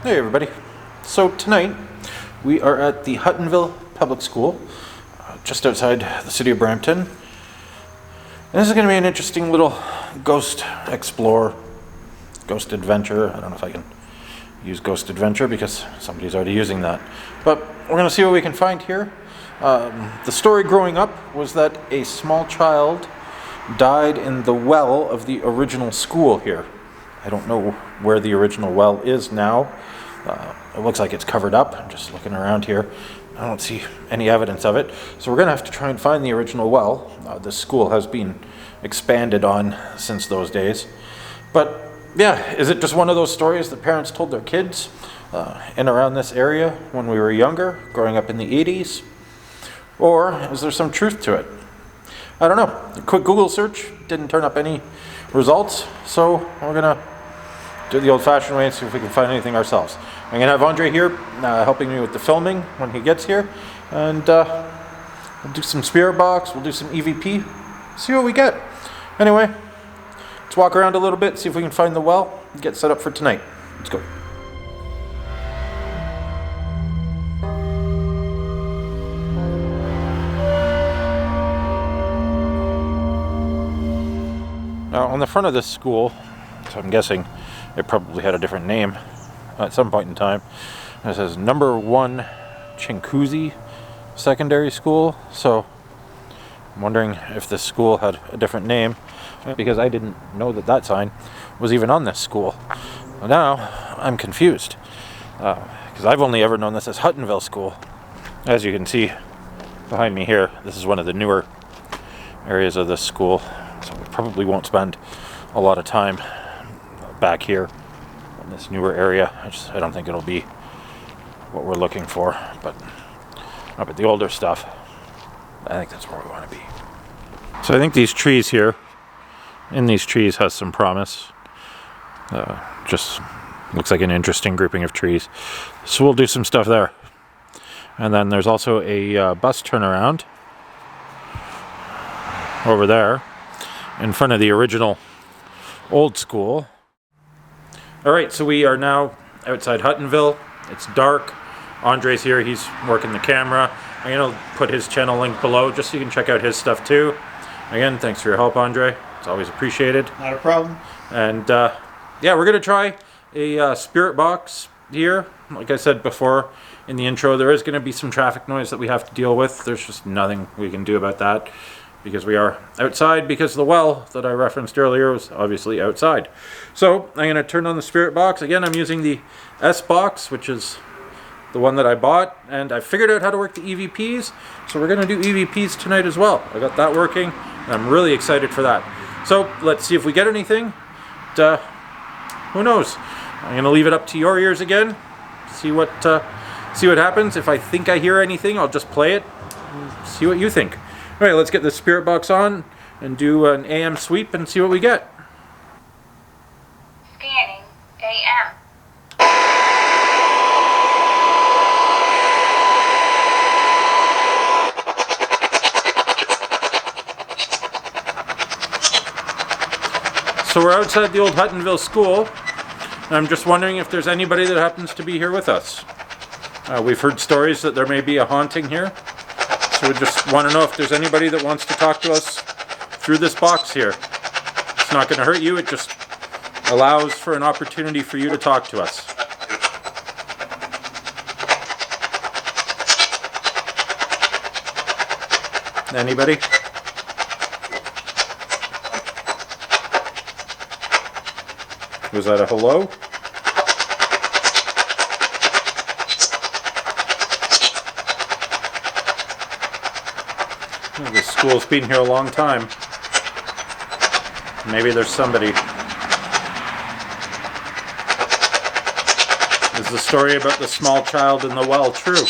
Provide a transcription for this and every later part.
Hey everybody. So tonight we are at the Huttonville Public School, just outside the city of Brampton. And this is going to be an interesting little ghost explore, ghost adventure. I don't know if I can use ghost adventure because somebody's already using that. But we're going to see what we can find here. The story growing up was that a small child died in the well of the original school here. I don't know where the original well is now. It looks like it's covered up. I'm just looking around here. I don't see any evidence of it. So we're going to have to try and find the original well. This school has been expanded on since those days. But yeah, is it just one of those stories that parents told their kids in around this area when we were younger, growing up in the 80s? Or is there some truth to it? I don't know. A quick Google search didn't turn up any results, so we're going to do it the old-fashioned way and see if we can find anything ourselves. I'm going to have Andre here helping me with the filming when he gets here, and we'll do some spirit box, we'll do some EVP, see what we get. Anyway, let's walk around a little bit, see if we can find the well, and get set up for tonight. Let's go. Now, on the front of this school, so I'm guessing it probably had a different name at some point in time. It says number 1 Chinguacousy Secondary School. So I'm wondering if this school had a different name, because I didn't know that that sign was even on this school. Well, now I'm confused, because I've only ever known this as Huttonville School. As you can see behind me here, this is one of the newer areas of this school, so we probably won't spend a lot of time back here in this newer area. I don't think it'll be what we're looking for, but the older stuff, I think that's where we want to be. So I think these trees here, in these trees has some promise. Just looks like an interesting grouping of trees. So we'll do some stuff there. And then there's also a bus turnaround over there in front of the original old school. Alright, so we are now outside Huttonville. It's dark. Andre's here, he's working the camera. I'm going to put his channel link below just so you can check out his stuff too. Again, thanks for your help, Andre. It's always appreciated. Not a problem. And yeah, we're going to try a spirit box here. Like I said before in the intro, there is going to be some traffic noise that we have to deal with. There's just nothing we can do about that, because we are outside, because the well that I referenced earlier was obviously outside. So I'm going to turn on the spirit box. Again, I'm using the S box, which is the one that I bought, and I figured out how to work the EVPs, so we're going to do EVPs tonight as well. I got that working, and I'm really excited for that. So let's see if we get anything. Who knows? I'm going to leave it up to your ears again. See what happens. If I think I hear anything, I'll just play it and see what you think. All right, let's get the spirit box on and do an AM sweep and see what we get. Scanning AM. So we're outside the old Huttonville School, and I'm just wondering if there's anybody that happens to be here with us. We've heard stories that there may be a haunting here. So we just want to know if there's anybody that wants to talk to us through this box here. It's not going to hurt you, it just allows for an opportunity for you to talk to us. Anybody? Was that a hello? Well, this school's been here a long time. Maybe there's somebody. Is the story about the small child in the well true?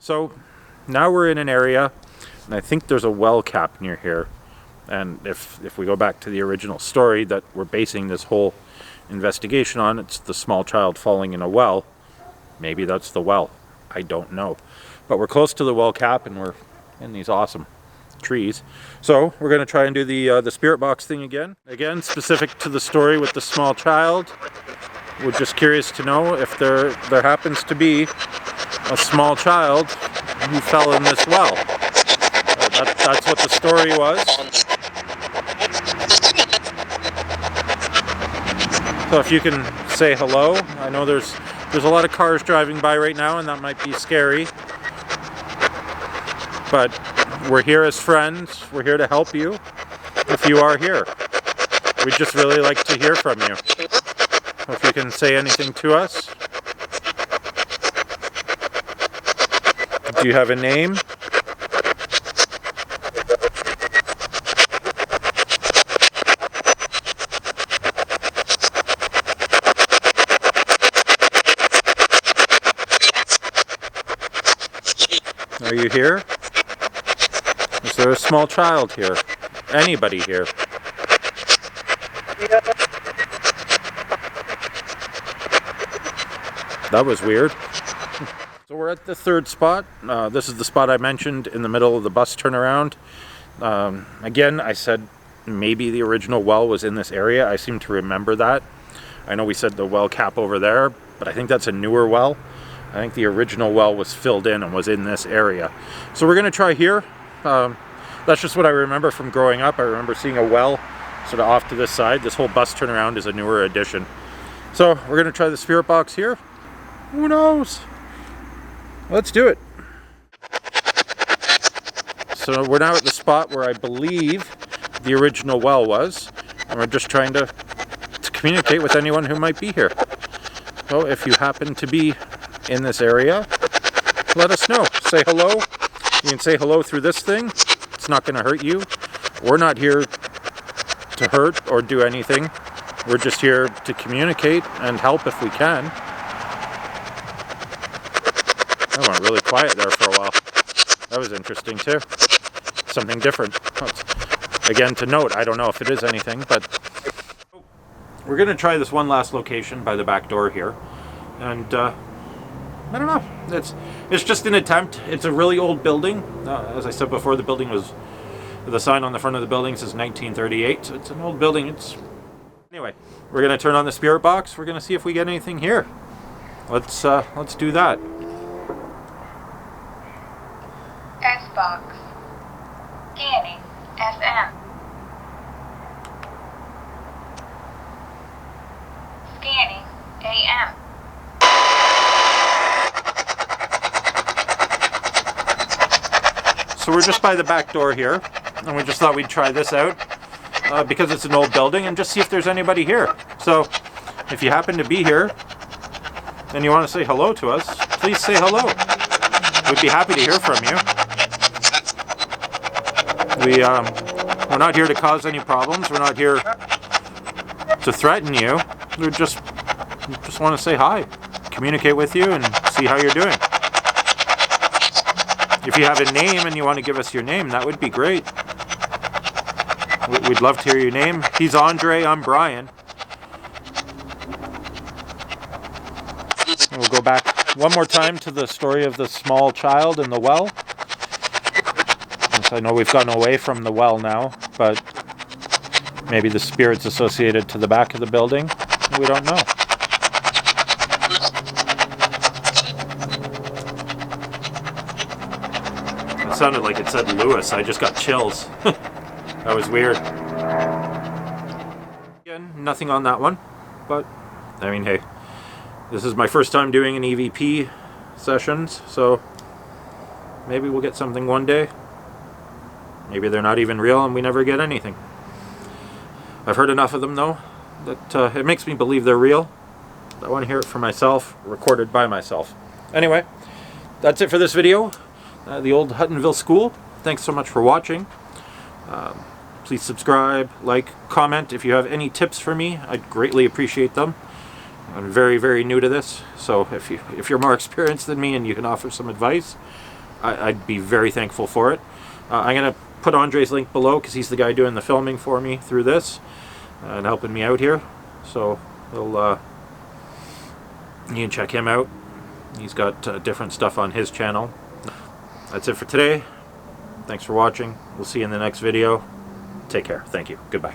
So now we're in an area, and I think there's a well cap near here. And if we go back to the original story that we're basing this whole investigation on. It's the small child falling in a well. Maybe that's the well. I don't know. But we're close to the well cap and we're in these awesome trees. So we're going to try and do the spirit box thing again. Again, specific to the story with the small child. We're just curious to know if there happens to be a small child who fell in this well. That's what the story was. So if you can say hello. I know there's a lot of cars driving by right now and that might be scary. But we're here as friends. We're here to help you if you are here. We'd just really like to hear from you. If you can say anything to us. Do you have a name? Are you here? Is there a small child here? Anybody here? That was weird. So we're at the third spot. This is the spot I mentioned in the middle of the bus turnaround. Again, I said maybe the original well was in this area. I seem to remember that. I know we said the well cap over there, but I think that's a newer well. I think the original well was filled in and was in this area. So we're going to try here. That's just what I remember from growing up. I remember seeing a well sort of off to this side. This whole bus turnaround is a newer addition. So we're going to try the spirit box here. Who knows? Let's do it. So we're now at the spot where I believe the original well was, and we're just trying to communicate with anyone who might be here. So if you happen to be in this area, let us know. Say hello. You can say hello through this thing. It's not going to hurt you. We're not here to hurt or do anything. We're just here to communicate and help if we can. I went really quiet there for a while. That was interesting too. Something different. Again, to note, I don't know if it is anything, but we're going to try this one last location by the back door here. And I don't know. It's just an attempt. It's a really old building. As I said before, the sign on the front of the building says 1938. So it's an old building. Anyway, we're going to turn on the spirit box. We're going to see if we get anything here. Let's do that. S-Box. Scanning. SM. Scanning. AM. So we're just by the back door here, and we just thought we'd try this out because it's an old building and just see if there's anybody here. So if you happen to be here and you want to say hello to us, please say hello. We'd be happy to hear from you. We're not here to cause any problems. We're not here to threaten you. We just want to say hi, communicate with you, and see how you're doing. If you have a name and you want to give us your name, that would be great. We'd love to hear your name. He's Andre, I'm Brian. We'll go back one more time to the story of the small child in the well. I know we've gotten away from the well now, but maybe the spirit's associated to the back of the building. We don't know. It sounded like it said Lewis. I just got chills. That was weird. Again, nothing on that one, but I mean, hey, this is my first time doing an EVP sessions, so maybe we'll get something one day. Maybe they're not even real and we never get anything. I've heard enough of them though that it makes me believe they're real. I want to hear it for myself, recorded by myself. Anyway, that's it for this video. The old Huttonville School. Thanks so much for watching. Please subscribe, like, comment. If you have any tips for me, I'd greatly appreciate them. I'm very, very new to this, so if you're more experienced than me and you can offer some advice, I'd be very thankful for it. I'm going to put Andre's link below because he's the guy doing the filming for me through this and helping me out here. So you can check him out. He's got different stuff on his channel. That's it for today. Thanks for watching. We'll see you in the next video. Take care. Thank you. Goodbye.